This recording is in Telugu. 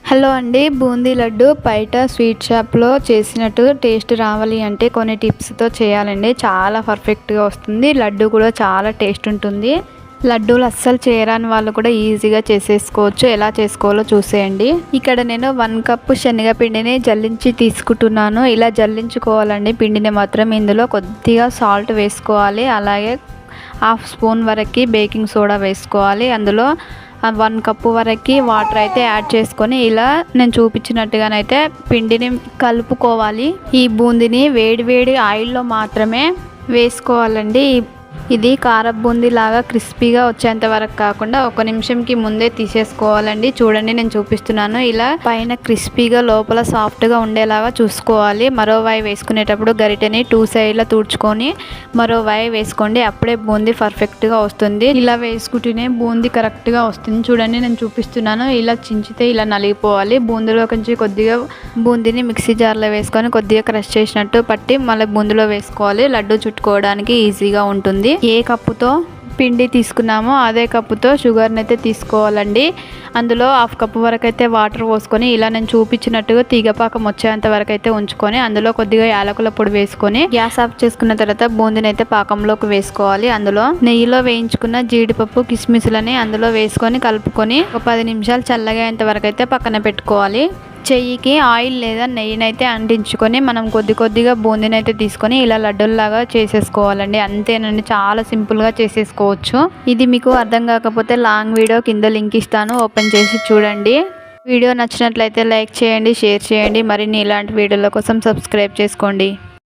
హలో అండి, బూందీ లడ్డు బయట స్వీట్ షాప్లో చేసినట్టు టేస్ట్ రావాలి అంటే కొన్ని టిప్స్తో చేయాలండి. చాలా పర్ఫెక్ట్గా వస్తుంది. లడ్డు కూడా చాలా టేస్ట్ ఉంటుంది. లడ్డూలు అస్సలు చేయరాని వాళ్ళు కూడా ఈజీగా చేసేసుకోవచ్చు. ఎలా చేసుకోవాలో చూసేయండి. ఇక్కడ నేను 1 కప్పు శనగపిండిని జల్లించి తీసుకుంటున్నాను. ఇలా జల్లించుకోవాలండి పిండిని మాత్రం. ఇందులో కొద్దిగా సాల్ట్ వేసుకోవాలి. అలాగే 1/2 స్పూన్ వరకు బేకింగ్ సోడా వేసుకోవాలి. అందులో 1 కప్పు వరకు వాటర్ అయితే యాడ్ చేసుకొని ఇలా నేను చూపించినట్టుగానైతే పిండిని కలుపుకోవాలి. ఈ బూందీని వేడి ఆయిల్లో మాత్రమే వేసుకోవాలండి. ఇది కారపు బూందీ లాగా క్రిస్పీగా వచ్చేంత వరకు కాకుండా 1 నిమిషంకి ముందే తీసేసుకోవాలండి. చూడండి, నేను చూపిస్తున్నాను. ఇలా పైన క్రిస్పీగా లోపల సాఫ్ట్గా ఉండేలాగా చూసుకోవాలి. మరో వాయి వేసుకునేటప్పుడు గరిటెని 2 సైడ్ల తుడుచుకొని మరో వాయి వేసుకోండి. అప్పుడే బూందీ పర్ఫెక్ట్గా వస్తుంది. ఇలా వేసుకుంటేనే బూందీ కరెక్ట్గా వస్తుంది. చూడండి, నేను చూపిస్తున్నాను. ఇలా చించితే ఇలా నలిగిపోవాలి. బూందీలో కొంచెం కొద్దిగా బూందీని మిక్సీ జార్లో వేసుకొని కొద్దిగా క్రష్ చేసినట్టు పట్టి మళ్ళీ బూందీలో వేసుకోవాలి. లడ్డు చుట్టుకోవడానికి ఈజీగా ఉంటుంది. ఏ కప్పుతో పిండి తీసుకున్నామో అదే కప్పుతో షుగర్ని అయితే తీసుకోవాలండి. అందులో 1/2 కప్పు వరకు అయితే వాటర్ పోసుకొని ఇలా నేను చూపించినట్టుగా తీగపాకం వచ్చేంత వరకు అయితే ఉంచుకొని అందులో కొద్దిగా యాలకుల పొడి వేసుకొని గ్యాస్ ఆఫ్ చేసుకున్న తర్వాత బూందీని అయితే పాకంలోకి వేసుకోవాలి. అందులో నెయ్యిలో వేయించుకున్న జీడిపప్పు కిస్మిస్లని అందులో వేసుకొని కలుపుకొని ఒక 10 నిమిషాలు చల్లగా అయ్యేంత వరకు అయితే పక్కన పెట్టుకోవాలి. చెయ్యికి ఆయిల్ లేదా నెయ్యినైతే అంటించుకొని మనం కొద్దిగా బూందీని అయితే తీసుకొని ఇలా లడ్డూల్లాగా చేసేసుకోవాలండి. అంతేనండి, చాలా సింపుల్గా చేసేసుకోవచ్చు. ఇది మీకు అర్థం కాకపోతే లాంగ్ వీడియో కింద లింక్ ఇస్తాను, ఓపెన్ చేసి చూడండి. వీడియో నచ్చినట్లయితే లైక్ చేయండి, షేర్ చేయండి. మరిన్ని ఇలాంటి వీడియోల కోసం సబ్స్క్రైబ్ చేసుకోండి.